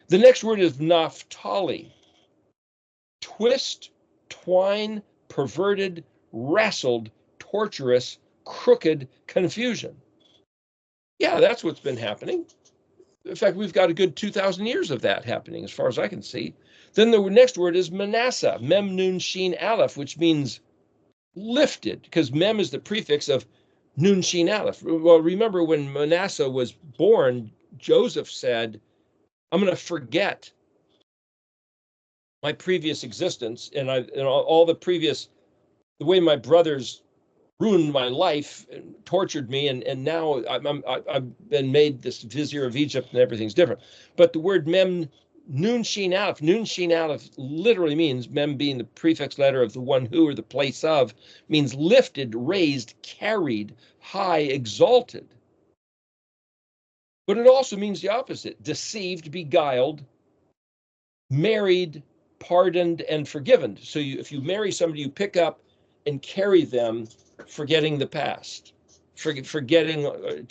A: The next word is Naphtali. Twist, twine, perverted, wrestled, torturous, crooked, confusion. Yeah, that's what's been happening. In fact, we've got a good 2,000 years of that happening, as far as I can see. Then the next word is Manasseh, Mem Nun Shin Aleph, which means lifted, because Mem is the prefix of Nun Shin Aleph. Well, remember when Manasseh was born, Joseph said, I'm going to forget my previous existence and all the way my brothers ruined my life and tortured me, and now I've been made this vizier of Egypt and everything's different. But the word Mem Nun Shin Aleph literally means, Mem being the prefix letter of the one who or the place of, means lifted, raised, carried, high, exalted. But it also means the opposite: deceived, beguiled, married, pardoned, and forgiven. So if you marry somebody, you pick up and carry them, forgetting the past, forgetting,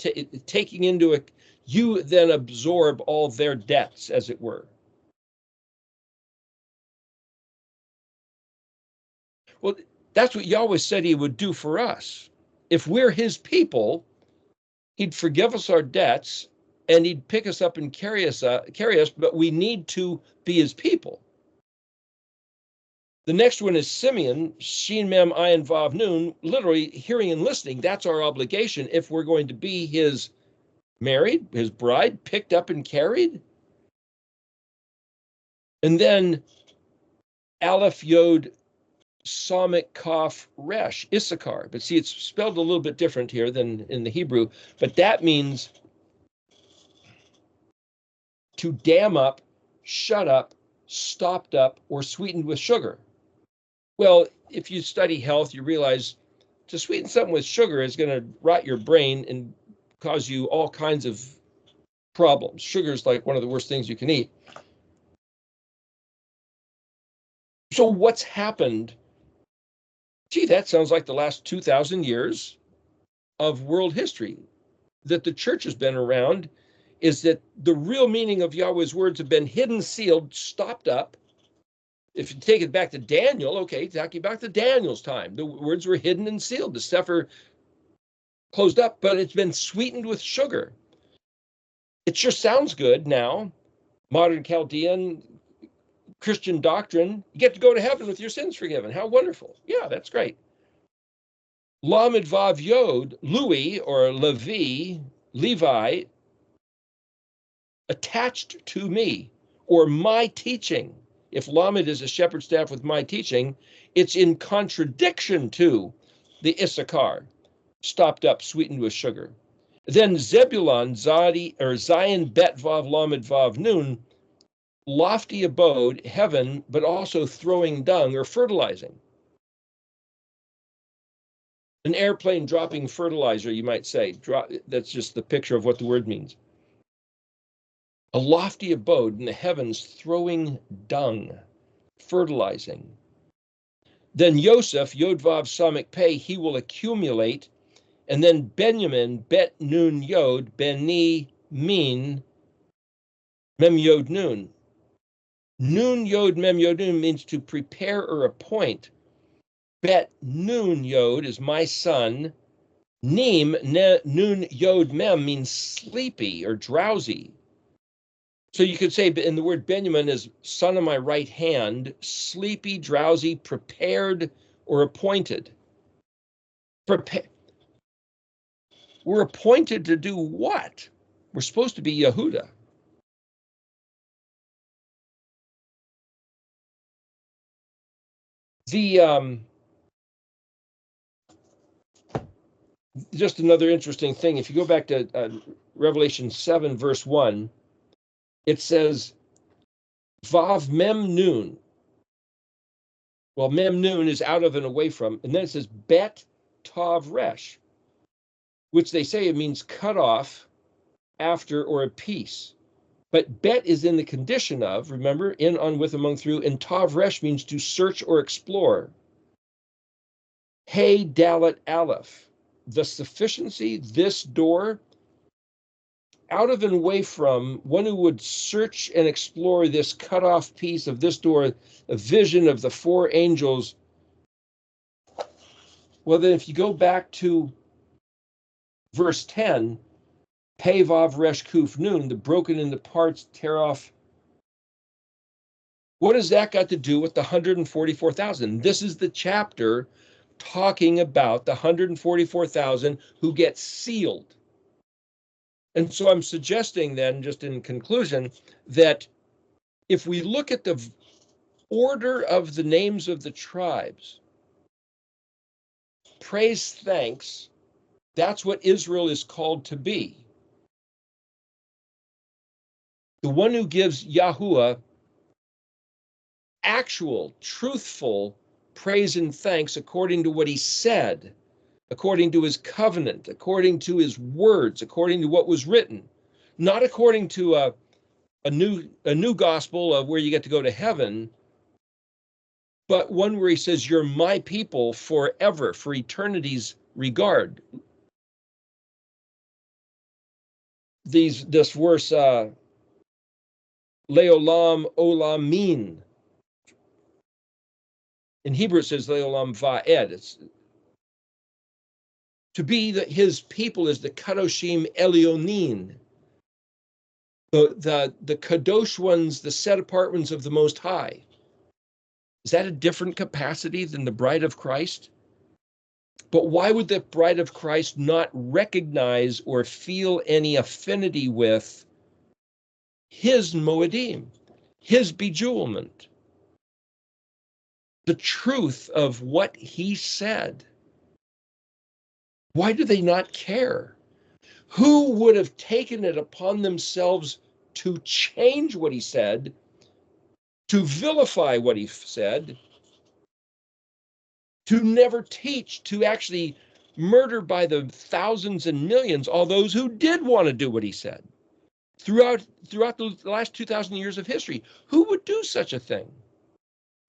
A: taking into it, you then absorb all their debts, as it were. Well, that's what Yahweh said he would do for us. If we're his people, he'd forgive us our debts and he'd pick us up and carry us, but we need to be his people. The next one is Simeon, Shin Mem Ayin Vav Nun, literally hearing and listening. That's our obligation if we're going to be his married, his bride, picked up and carried. And then Aleph Yod Samik Kaf Resh, Issachar. But see, it's spelled a little bit different here than in the Hebrew, but that means to dam up, shut up, stopped up, or sweetened with sugar. Well, if you study health, you realize to sweeten something with sugar is going to rot your brain and cause you all kinds of problems. Sugar is like one of the worst things you can eat. So what's happened? Gee, that sounds like the last 2,000 years of world history. that the church has been around is that the real meaning of Yahweh's words have been hidden, sealed, stopped up. If you take it back to Daniel, okay, talking back to Daniel's time, the words were hidden and sealed. The Sefer closed up, but it's been sweetened with sugar. It sure sounds good now. Modern Chaldean Christian doctrine, you get to go to heaven with your sins forgiven. How wonderful. Yeah, that's great. Lamed Vav Yod, Louis or Levi, attached to me, or my teaching. If Lamed is a shepherd staff with my teaching, it's in contradiction to the Issachar, stopped up, sweetened with sugar. Then Zebulon, Zion Bet Vav Lamed Vav Nun, lofty abode, heaven, but also throwing dung or fertilizing. An airplane dropping fertilizer, you might say. That's just the picture of what the word means. A lofty abode in the heavens, throwing dung, fertilizing. Then Yosef, Yod Vav Samek Pei, he will accumulate. And then Benjamin, Bet Nun Yod, Beni Min, Mem Yod Nun. Nun Yod Mem Yod Nun means to prepare or appoint. Bet Nun Yod is my son. Nim Nun Yod Mem means sleepy or drowsy. So you could say in the word Benjamin is son of my right hand, sleepy, drowsy, prepared, or appointed. We're appointed to do what? We're supposed to be Yehuda. Just another interesting thing, if you go back to Revelation 7, verse 1, it says, Vav Mem Nun. Well, Mem Nun is out of and away from, and then it says Bet Tav Resh, which they say it means cut off, after, or a piece. But Bet is in the condition of, remember, in, on, with, among, through, and Tav Resh means to search or explore. Hey Dalet Aleph, the sufficiency, this door, out of and away from, one who would search and explore this cut off piece of this door, a vision of the four angels. Well, then if you go back to verse 10, Pei Vav Resh Kuf Nun, the broken into parts, tear off. What has that got to do with the 144,000? This is the chapter talking about the 144,000 who get sealed. And so I'm suggesting then, just in conclusion, that if we look at the order of the names of the tribes, praise, thanks, that's what Israel is called to be. The one who gives Yahuwah actual, truthful praise and thanks according to what he said, according to his covenant, according to his words, according to what was written, not according to a new gospel of where you get to go to heaven, but one where he says, you're my people forever, for eternity's regard. This verse, Leolam Olamin. In Hebrew, it says Leolam Va'ed. It's to be that his people is the Kadoshim Elyonin, the Kadosh ones, the set apart ones of the Most High. Is that a different capacity than the bride of Christ? But why would the bride of Christ not recognize or feel any affinity with his Moedim, his bejewelment, the truth of what he said? Why do they not care? Who would have taken it upon themselves to change what he said, to vilify what he said, to never teach, to actually murder by the thousands and millions all those who did want to do what he said throughout the last 2,000 years of history? Who would do such a thing?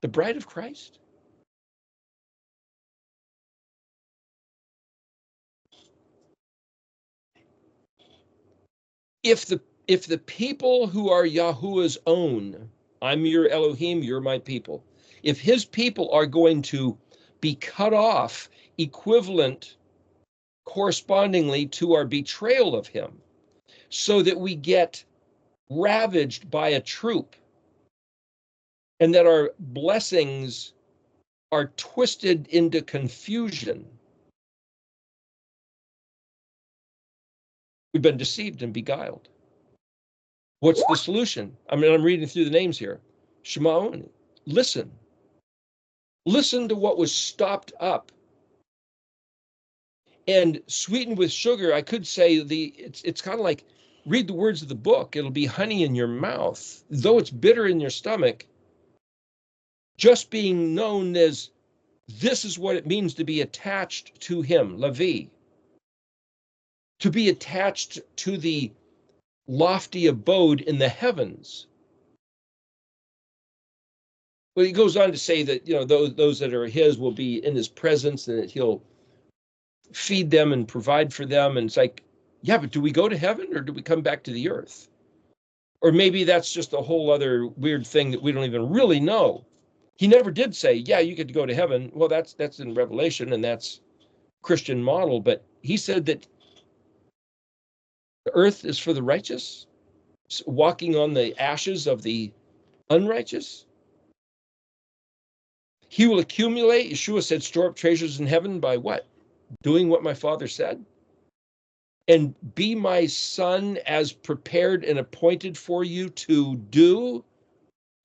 A: The bride of Christ? If the people who are Yahuwah's own, I'm your Elohim, you're my people. If his people are going to be cut off equivalent correspondingly to our betrayal of him, so that we get ravaged by a troop and that our blessings are twisted into confusion, we've been deceived and beguiled. What's the solution? I mean, I'm reading through the names here. Shemaoni, listen. Listen to what was stopped up. And sweetened with sugar, I could say it's kind of like read the words of the book. It'll be honey in your mouth. Though it's bitter in your stomach, just being known as this is what it means to be attached to him, Lavi. To be attached to the lofty abode in the heavens. Well, he goes on to say that, those that are his will be in his presence and that he'll feed them and provide for them. And it's like, yeah, but do we go to heaven or do we come back to the earth? Or maybe that's just a whole other weird thing that we don't even really know. He never did say, yeah, you get to go to heaven. Well, that's in Revelation and that's Christian model. But he said that the earth is for the righteous, walking on the ashes of the unrighteous. He will accumulate, Yeshua said, store up treasures in heaven by what? Doing what my Father said. And be my son as prepared and appointed for you to do,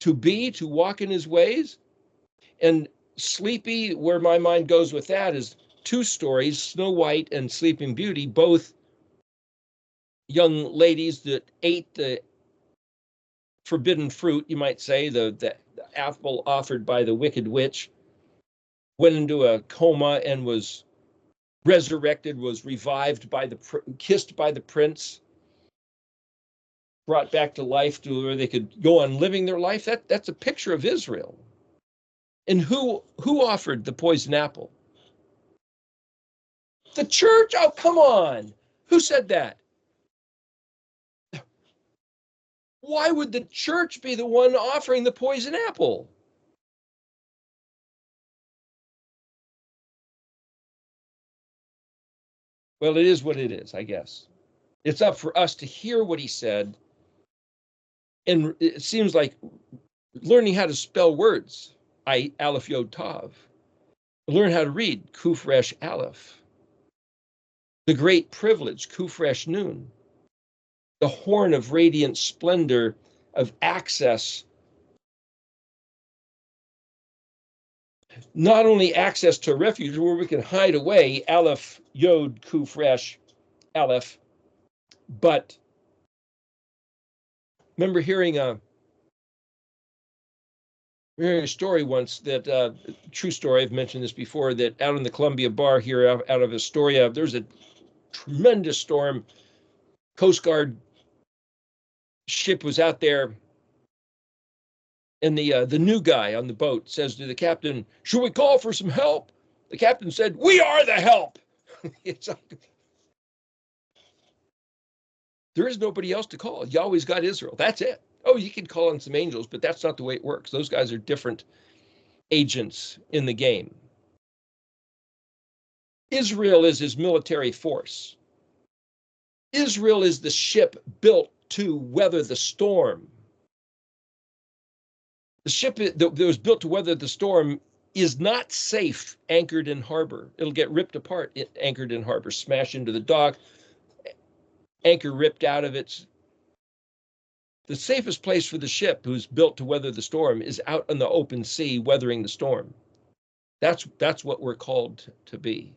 A: to walk in his ways. And Sleepy, where my mind goes with that, is two stories, Snow White and Sleeping Beauty, both young ladies that ate the forbidden fruit, you might say, the apple offered by the wicked witch, went into a coma and was resurrected, was revived kissed by the prince, brought back to life to where they could go on living their life. That's a picture of Israel. And who offered the poison apple? The church? Oh, come on. Who said that? Why would the church be the one offering the poison apple? Well, it is what it is, I guess. It's up for us to hear what he said. And it seems like learning how to spell words, Aleph Yod Tav. Learn how to read, Kuf Resh Aleph. The great privilege, Kuf Resh Nun. The horn of radiant splendor of access. Not only access to refuge where we can hide away, Aleph Yod Kuf Resh Aleph, but remember hearing a story once that, true story, I've mentioned this before, that out in the Columbia Bar here out of Astoria, there's a tremendous storm. Coast Guard ship was out there, and the new guy on the boat says to the captain, should we call for some help? The captain said, we are the help. It's like, there is nobody else to call. Yahweh's got Israel. That's it. Oh, you can call on some angels, but that's not the way it works. Those guys are different agents in the game. Israel is his military force. Israel is the ship built to weather the storm. The ship that was built to weather the storm is not safe anchored in harbor. It'll get ripped apart anchored in harbor, smash into the dock, anchor ripped out of its. The safest place for the ship who's built to weather the storm is out on the open sea, weathering the storm. That's what we're called to be.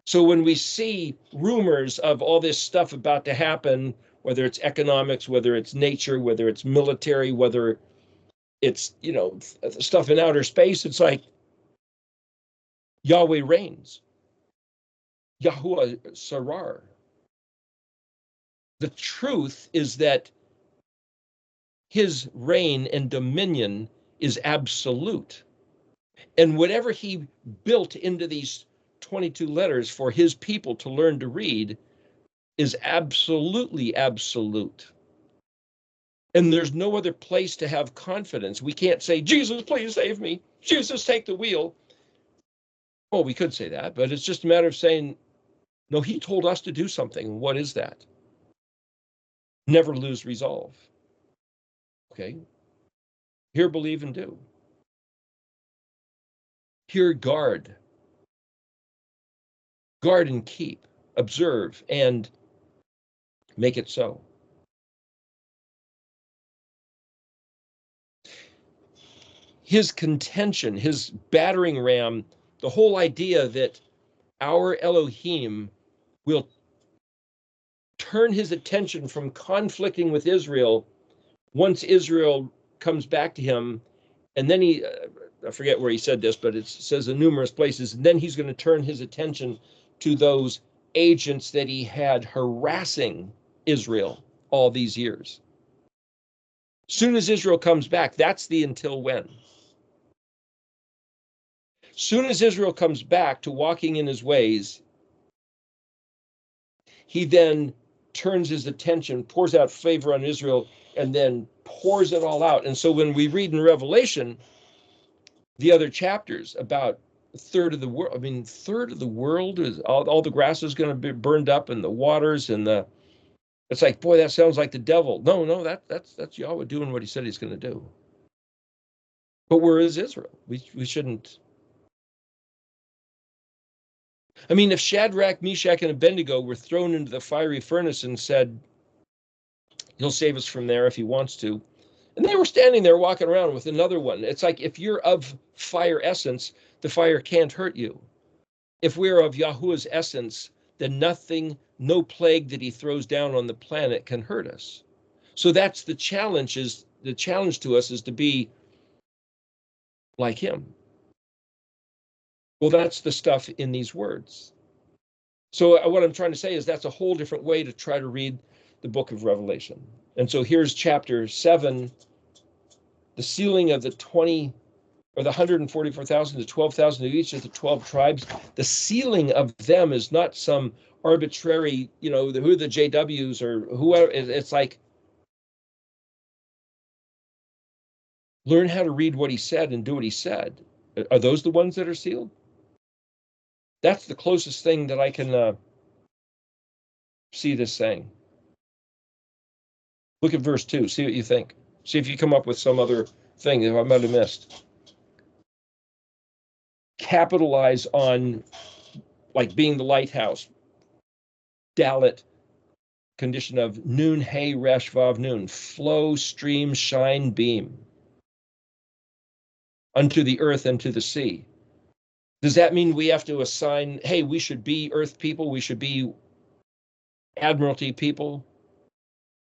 A: So when we see rumors of all this stuff about to happen, whether it's economics, whether it's nature, whether it's military, whether it's, stuff in outer space, it's like Yahweh reigns. Yahuwah Sarar. The truth is that his reign and dominion is absolute. And whatever he built into these 22 letters for his people to learn to read is absolutely absolute. And there's no other place to have confidence. We can't say, Jesus, please save me. Jesus, take the wheel. Well, we could say that, but it's just a matter of saying, no, he told us to do something. What is that? Never lose resolve. Okay. Hear, believe, and do. Hear, guard. Guard and keep. Observe and make it so. His contention, his battering ram, the whole idea that our Elohim will turn his attention from conflicting with Israel once Israel comes back to him. And then he, I forget where he said this, but it says in numerous places, and then he's going to turn his attention to those agents that he had harassing Israel all these years. Soon as Israel comes back, that's the until when. Soon as Israel comes back to walking in his ways, he then turns his attention, pours out favor on Israel, and then pours it all out. And so when we read in Revelation, the other chapters about a third of the world, third of the world is all the grass is going to be burned up and the waters and it's like, boy, that sounds like the devil. No, that's Yahweh doing what he said he's going to do. But where is Israel? We shouldn't. If Shadrach, Meshach, and Abednego were thrown into the fiery furnace and said, he'll save us from there if he wants to, and they were standing there walking around with another one. It's like, if you're of fire essence, the fire can't hurt you. If we're of Yahuwah's essence, then nothing, no plague that he throws down on the planet can hurt us. So that's the challenge to us is to be like him. Well, that's the stuff in these words. So what I'm trying to say is that's a whole different way to try to read the book of Revelation. And so here's chapter 7, the sealing of the 144,000 to 12,000 of each of the 12 tribes. The sealing of them is not some arbitrary, who the JWs or whoever. It's like, learn how to read what he said and do what he said. Are those the ones that are sealed? That's the closest thing that I can see this saying. Look at verse 2. See what you think. See if you come up with some other thing that I might have missed. Capitalize on, like, being the lighthouse. Dalet, condition of noon, hey, resh, vav, noon. Flow, stream, shine, beam. Unto the earth and to the sea. Does that mean we have to assign, hey, we should be earth people, we should be admiralty people,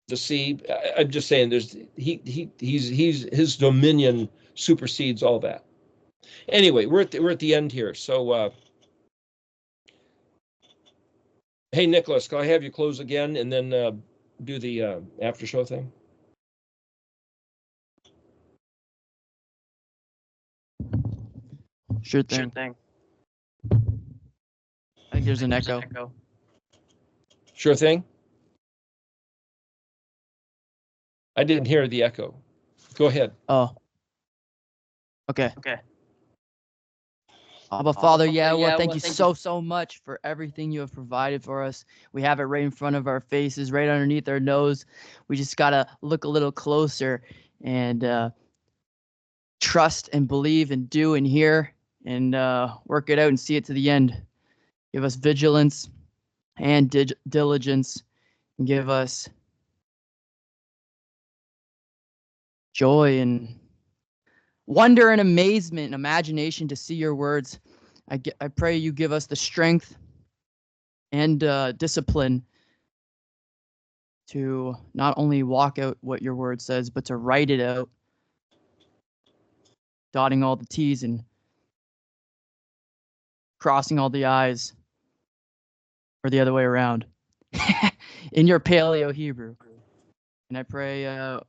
A: the sea? I'm just saying, his dominion supersedes all that. Anyway, we're at the end here. So, hey, Nicholas, can I have you close again and then do the after show thing?
B: Sure thing. I think there's an echo.
A: Sure thing. I didn't hear the echo. Go ahead.
B: Oh. Okay. Abba Father, Yahweh, thank you so much for everything you have provided for us. We have it right in front of our faces, right underneath our nose. We just got to look a little closer and trust and believe and do and hear and work it out and see it to the end. Give us vigilance and diligence, and give us joy and wonder and amazement and imagination to see your words. I pray you give us the strength and discipline to not only walk out what your word says, but to write it out, dotting all the T's and crossing all the I's, or the other way around, in your Paleo Hebrew. And I pray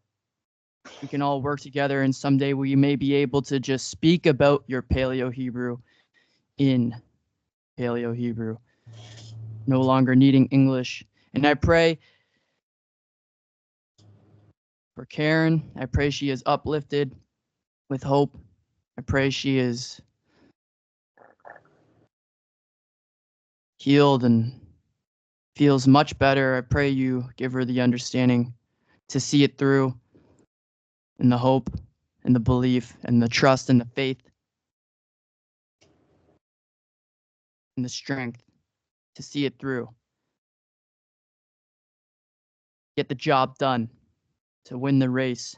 B: we can all work together, and someday we may be able to just speak about your Paleo Hebrew in Paleo Hebrew, no longer needing English And I pray for Karen. I pray she is uplifted with hope. I pray she is healed and feels much better. I pray you give her the understanding to see it through, and the hope and the belief and the trust and the faith and the strength to see it through. Get the job done to win the race.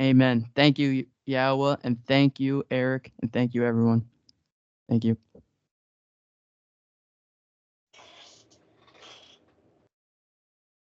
B: Amen. Thank you, Yahweh, and thank you, Eric, and thank you, everyone. Thank you.